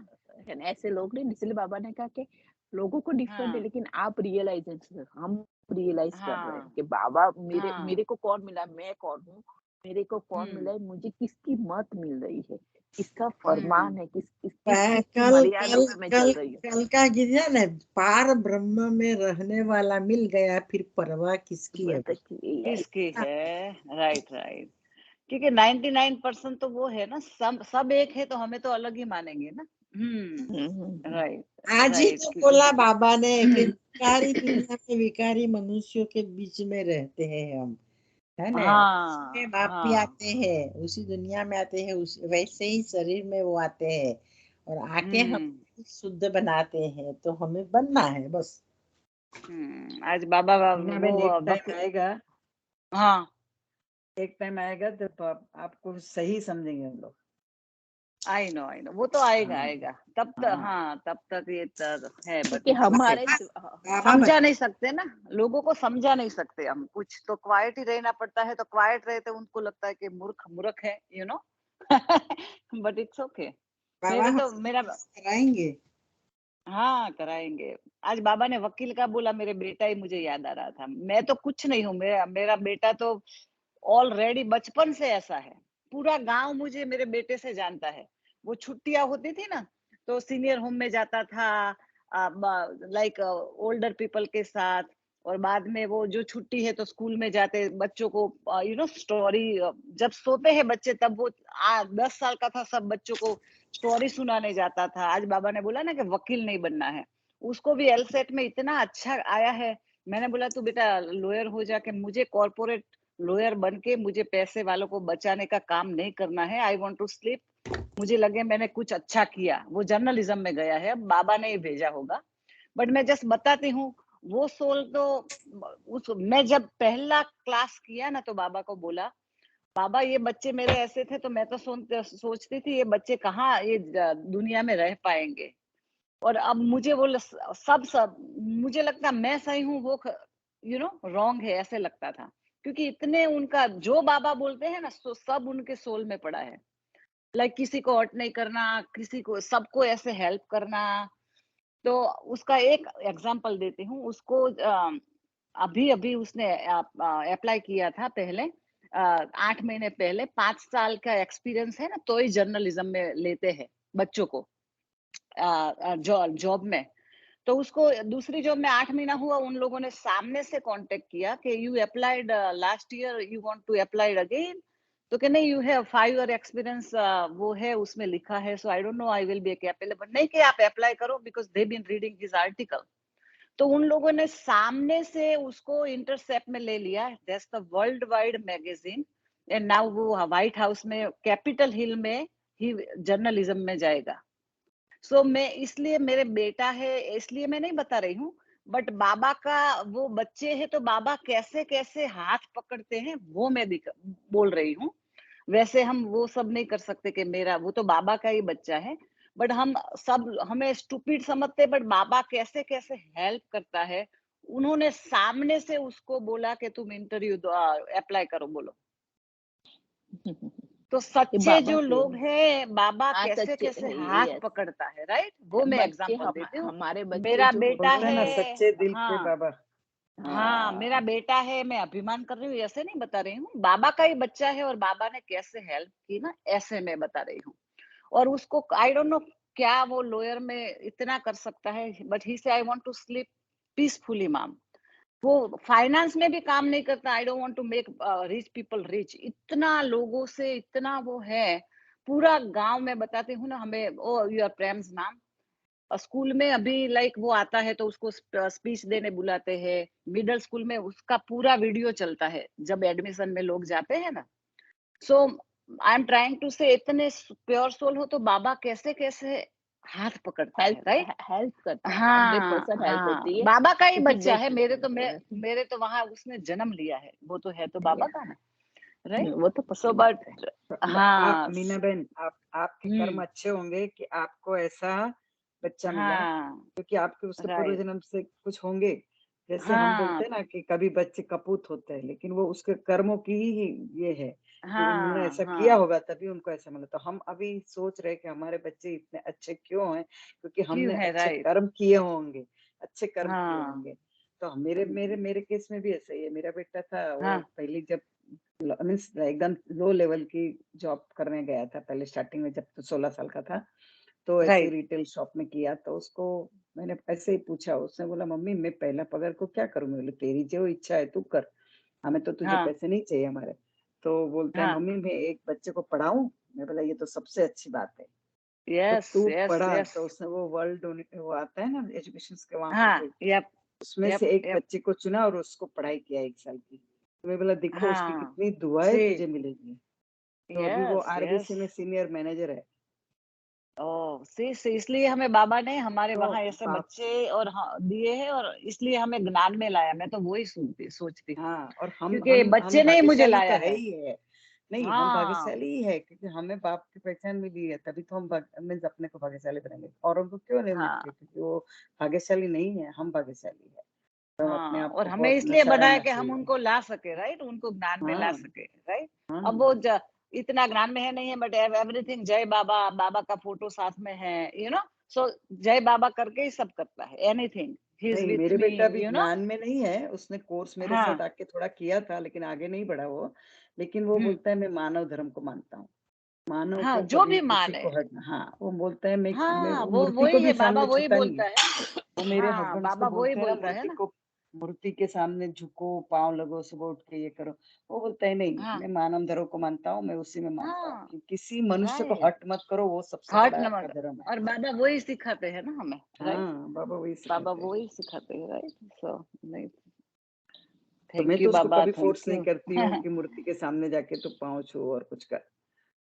ऐसे लोग नहीं, इसलिए बाबा ने कहा कि लोगों को डिफरेंट है, हाँ, लेकिन आप रियलाइजेशन, हम रियलाइज कर रहे हैं हाँ, कि बाबा मेरे हाँ, मेरे को कौन मिला, मैं कौन हूँ, मेरे को कौन मिला है, मुझे किसकी मत मिल रही है, किसका फरमान है, किसकी कल मर्यादों कल में मैं कल चल रही हूँ। कल का गिरा ना, पार ब्रह्म में रहने वाला मिल गया, फिर परवाह किसकी है। किसकी है। Right, right. क्योंकि 99% तो वो है ना, सब एक है, तो हमें तो अलग ही मानेंगे ना। राइट, आज ही राइट। तो बोला बाबा ने कि विकारी दुनिया में विकारी मनुष्यों के बीच में रहते हैं हम, है ना। हाँ, बाप भी हाँ, आते हैं, उसी दुनिया में आते हैं, उस वैसे ही शरीर में वो आते हैं, और आके हम शुद्ध बनाते हैं, तो हमें बनना है बस। आज बाबा मीना वो बहन, एक टाइम वकील। आएगा, हाँ, एक टाइम आएगा जब आपको सही समझेंगे हम लोग। आई नो, वो तो आएगा, हाँ, आएगा। तब तक, हाँ, हाँ, तब तक ये है, बट क्योंकि इट्स ओके। हमारे बाबा समझा बता, नहीं सकते ना, लोगों को समझा नहीं सकते हम, कुछ तो क्वाइट ही रहना पड़ता है, तो क्वाइट रहते उनको लगता है कि मूर्ख मूर्ख है, बट इट्स ओके। बाबा मेरे हम तो मेरा, कराएंगे। हाँ, कराएंगे। आज बाबा ने वकील का बोला, मेरे बेटा ही मुझे याद आ रहा था। मैं तो कुछ नहीं हूँ, मेरा मेरा बेटा तो ऑलरेडी बचपन से ऐसा है। पूरा गांव मुझे मेरे बेटे से जानता है। वो छुट्टियां होती थी ना, तो सीनियर होम में जाता था, लाइक ओल्डर पीपल के साथ, और बाद में वो जो छुट्टी है तो स्कूल में जाते बच्चों को स्टोरी, जब सोते हैं बच्चे तब वो 10 साल का था, सब बच्चों को स्टोरी सुनाने जाता था। आज बाबा ने बोला ना कि वकील नहीं बनना है, उसको भी एलसेट में इतना अच्छा आया है। मैंने बोला तू बेटा लॉयर हो जाके, मुझे कॉर्पोरेट लॉयर बन के मुझे पैसे वालों को बचाने का काम नहीं करना है। I want to sleep. मुझे लगे मैंने कुछ अच्छा किया। वो जर्नलिज्म में गया है, अब बाबा ने ही भेजा होगा, बट मैं जस्ट बताती हूँ। वो सोल तो मैं जब पहला क्लास किया ना तो बाबा को बोला, बाबा ये बच्चे मेरे ऐसे थे तो मैं तो सोचती थी ये बच्चे कहाँ ये दुनिया में रह पाएंगे। और अब मुझे वो सब मुझे लगता मैं सही हूँ, वो रॉन्ग है ऐसे लगता था, क्योंकि इतने उनका जो बाबा बोलते हैं ना सब उनके सोल में पड़ा है। लाइक किसी को हर्ट नहीं करना, किसी को, सबको ऐसे हेल्प करना। तो उसका एक एग्जांपल देती हूँ। उसको अभी अभी उसने अप्लाई किया था पहले 8 महीने पहले। 5 साल का एक्सपीरियंस है ना तो ही जर्नलिज्म में लेते हैं बच्चों को जॉब में। तो उसको दूसरी जॉब में 8 महीना हुआ, उन लोगों ने सामने से कांटेक्ट किया कि you applied last year, you want to apply again. तो कि नहीं, यू हैव 5 ईयर एक्सपीरियंस, वो है उसमें लिखा है, so I don't know I will be capable. But नहीं कि आप अप्लाई करो because they been reading his article. तो उन लोगों ने सामने से उसको इंटरसेप्ट में ले लिया। That's the world wide magazine, and now वो व्हाइट हाउस में कैपिटल हिल में ही जर्नलिज्म में जाएगा। सो मैं इसलिए, मेरे बेटा है इसलिए मैं नहीं बता रही हूँ, बट बाबा का वो बच्चे हैं तो बाबा कैसे कैसे हाथ पकड़ते हैं वो मैं बोल रही हूँ। वैसे हम वो सब नहीं कर सकते कि मेरा, वो तो बाबा का ही बच्चा है, बट हम सब हमें स्टूपिड समझते, बट बाबा कैसे कैसे हेल्प करता है। उन्होंने सामने से उसको बोला कि तुम इंटरव्यू अप्लाई करो, बोलो। तो सच्चे बाबा जो के लोग हैं, बाबा हाँ कैसे सच्चे कैसे है, हाथ यस। पकड़ता है, राइट? वो मैं बच्चे एग्जांपल देती हूँ। हमारे बच्चे मेरा जो बेटा होते बोलते हैं ना है, सच्चे दिल के हाँ बाबा। हाँ, मेरा बेटा है, मैं अभिमान कर रही हूँ, ऐसे नहीं बता रही हूँ। बाबा का ही बच्चा है और बाबा ने कैसे हेल्प की ना, ऐसे मैं बता रही हूँ। और उसको आई डोंट नो क्या वो लॉयर में इतना कर सकता है, but he says I want to sleep peacefully ma'am. वो फाइनेंस में भी काम नहीं करता। I don't want to make rich people rich. इतना लोगों से इतना वो है, पूरा गांव में बताती हूँ ना हमें। ओ योर प्रेम्स मैम, स्कूल में अभी लाइक वो आता है तो उसको स्पीच देने बुलाते हैं। मिडिल स्कूल में उसका पूरा वीडियो चलता है जब एडमिशन में लोग जाते हैं ना। सो आई एम ट्राइंग टू से, इतने प्योर सोल हो तो बाबा कैसे कैसे हाथ पकड़ता है, हेल्प राइट? हेल्प करता है, हाँ 100% हेल्प हाँ, होती है। बाबा का ही क्योंकि बच्चा है। देख मेरे तो वहां उसने जन्म लिया है, वो तो है तो बाबा का ना, राइट? वो तो सो पक्की बात बट है। हाँ मीना बहन, आपके कर्म हम्म, अच्छे होंगे कि आपको ऐसा बच्चा मिला, हाँ क्योंकि आपके उसके पूर्व राइट, जन्म से कुछ होंगे। जैसे हम हाँ बोलते हैं ना कि कभी बच्चे कपूत होते हैं, लेकिन वो उसके कर्मों की ही ये है कि उन्होंने हाँ ऐसा किया हाँ, होगा तभी उनको ऐसा मिला। तो हम अभी सोच रहे हैं कि हमारे बच्चे इतने अच्छे क्यों हैं, क्योंकि क्यों हमने है, अच्छे राइट? कर्म किए होंगे, अच्छे कर्म किए हाँ होंगे। तो मेरे मेरे मेरे केस में भी ऐसा ही है। मेरा बेटा था, वो हाँ पहले जब मीन्स एकदम लो लेवल की जॉब करने गया था पहले स्टार्टिंग में, जब तो 16 साल का था। तो ऐसे ही राइट, रिटेल शॉप में किया। तो उसको मैंने ऐसे ही पूछा, उसने बोला मम्मी मैं पहला पगार को क्या करूं? मैं बोली तेरी जो इच्छा है तू कर, हमें तो तुझे हाँ पैसे नहीं चाहिए हमारे। तो बोलता है हाँ, मम्मी मैं एक बच्चे को पढ़ाऊं। मैं बोला ये तो सबसे अच्छी बात है, तो यस तू यस पढ़ा। यस, तो उसने वो वर्ल्ड वो आता है ना एजुकेशन के वहां पे हाँ, कोई, यप उसमें यप से एक यप, बच्चे को चुना और उसको पढ़ाई किया 1 साल की। तो मैं बोला देखो उसकी हाँ कितनी दुआएं सी, तुझे मिलेगी। तो अभी वो यस यस। आरबीसी में सीनियर मैनेजर है। ओ सी, इसलिए हमें बाबा ने हमारे तो वहां ऐसे बाप, बच्चे और हाँ, दिए हैं, और इसलिए हमें ज्ञान में लाया। मैं तो वही सोचती हूँ, हाँ, और क्योंकि हम बच्चे ने ही मुझे भाग्यशाली तो लाया है है। ही है। नहीं, हम हाँ भाग्यशाली ही है क्योंकि हमें बाप की पहचान मिली है, तभी तो हम मीन्स अपने को भाग्यशाली बनाएंगे। औरों को क्यों नहीं हाँ मिलती? क्योंकि वो भाग्यशाली नहीं है, हम भाग्यशाली है। तो हम अपने हाँ, आप और को हमें बहुत इसलिए नशा बनाया रहना कि हम चाहिए। उनको ला सके, राइट? उनको ज्ञान में ला हाँ सके, राइट? अब हाँ, वो इतना ज्ञान में है नहीं है, बट एवरीथिंग जय बाबा, बाबा का फोटो साथ में है, सो जय बाबा करके ही सब करता है, एनीथिंग ही इज नहीं विथ मेरे मी, बेटा भी यू नो ज्ञान में नहीं है। उसने कोर्स मेरे साथ हाँ आके थोड़ा किया था, लेकिन आगे नहीं बढ़ा वो। लेकिन वो हम्म, बोलता है मैं मानव धर्म को मानता हूँ, मानव हाँ को जो कभी भी किसी माने, को हट। हाँ, वो बोलता है मैं हाँ वो वो मूर्ति को वही भी है, बाबा सामने वही छूता नहीं बोलता है। है। वो मेरे हाँ हस्बैंड को बाबा वही बोलते हैं ना बोलता है मूर्ति ना। को मूर्ति के सामने झुको, पाँव लगो, सुबह उठ के ये करो। वो बोलता है नहीं, हाँ मैं मानव धर्म को मानता हूँ, मैं उसी में मानता हूँ हाँ कि किसी मनुष्य को राइट हर्ट मत करो, वो सबसे हर्ट बड़ा आपका नमक धर्म है। और बाबा वही सिखाते हैं ना हमें राइट हाँ, बाबा वही बाबा सिखाते हैं। वही सिखाते हैं राइट सो नहीं तो मैं थैंक तो यू उसको बाबा कभी थैंक फोर्स नहीं यू करती हूँ कि मूर्ति के सामने जाके तो पाँव छू और कुछ कर।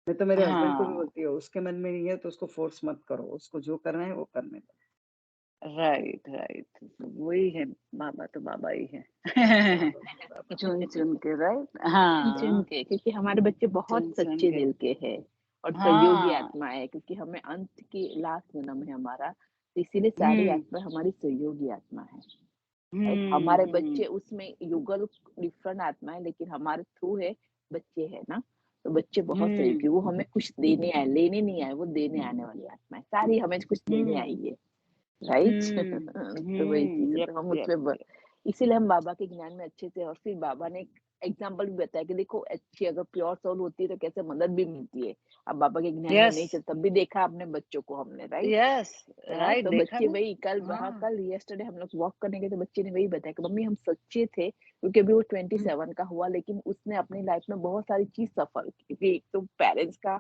मैं तो मेरे हस्बैंड को भी हाँ बोलती हूँ, उसके मन में नहीं है तो उसको फोर्स मत करो, उसको जो करना है वो करने दो। राइट राइट वही है बाबा तो बाबा ही है बाबा मेरे बाबा। चुन चुन के राइट चुन चुन हाँ के, क्योंकि हमारे बच्चे बहुत चुन चुन सच्चे के दिल के हैं और सहयोगी हाँ आत्मा है, क्योंकि हमें अंत की लास्ट जन्म है हमारा, तो इसीलिए सारी हम्म आत्मा हमारी सहयोगी आत्मा है। राइट, हमारे बच्चे हम्म उसमें युगल डिफरेंट आत्मा है, लेकिन हमारे थ्रू है बच्चे है ना, तो बच्चे बहुत सहयोगी, वो हमें कुछ देने आए, लेने नहीं आए, वो देने आने वाली आत्मा है, सारी हमें कुछ देने हम्म आई है। राइट तो वही चीज है, यप तो हम यप उसमें इसीलिए हम बाबा के ज्ञान में अच्छे से, और फिर बाबा ने एक एग्जाम्पल भी बताया कि देखो अच्छी अगर प्योर सोल होती है तो कैसे मदद भी मिलती है। अब बाबा के ज्ञान में यस नहीं चल, तब भी देखा अपने बच्चों को हमने, राइट। यस हाँ राइट तो देखा बच्चे ना वही हाँ कल यस्टरडे हम लोग वॉक करने गए तो बच्चे ने वही बताया कि मम्मी हम सच्चे थे, क्योंकि अभी वो हम्म 27 का हुआ, लेकिन उसने अपनी लाइफ में बहुत सारी चीज सफर की, क्योंकि एक तो पेरेंट्स का,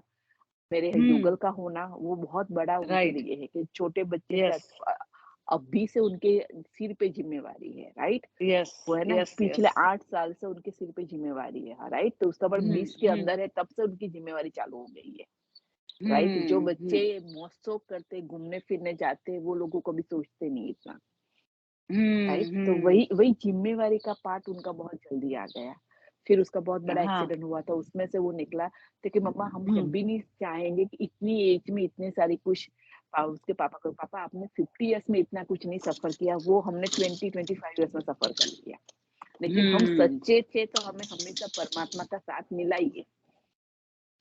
मेरे युगल का होना वो बहुत बड़ा उनके राइट लिए है कि छोटे बच्चे से यस अभी से उनके सिर पे जिम्मेवारी है, राइट। यस वो है ना, यस पिछले यस 8 साल से उनके सिर पे जिम्मेवारी है, राइट, तो उसका बाद 20 के हम्म अंदर है, तब से उनकी जिम्मेवारी चालू हो गई है, राइट। जो बच्चे हम्म मौज करते घूमने फिरने जाते, वो लोगों को भी सोचते नहीं इतना, राइट। तो हम्म वही वही जिम्मेवारी का पार्ट उनका बहुत जल्दी आ गया। फिर उसका बहुत बड़ा हाँ एक्सीडेंट हुआ था, उसमें से वो निकला, तो कि मम्मा हम हम्म कभी नहीं चाहेंगे कि इतनी एज में इतने सारी कुछ, उसके पापा को, पापा आपने 50 इयर्स में इतना कुछ नहीं सफर किया, वो हमने 25 इयर्स में सफर कर लिया, लेकिन हम हम्म सच्चे थे तो हमें हमेशा परमात्मा का साथ मिला ही है,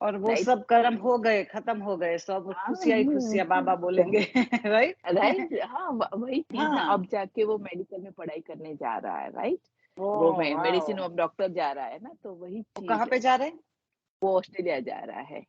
और वो राइट। सब कर्म हो गए खत्म हो गए सब हाँ खुशियां ही खुशियां बाबा बोलेंगे राइट राइट, हाँ वही चीज ना, हाँ अब जाके वो मेडिकल में पढ़ाई करने जा रहा है, राइट। ओ वो वाओ मेडिसिन, अब डॉक्टर जा रहा है ना, तो वही वो कहाँ चीज पे है, जा रहे हैं वो ऑस्ट्रेलिया जा रहा है।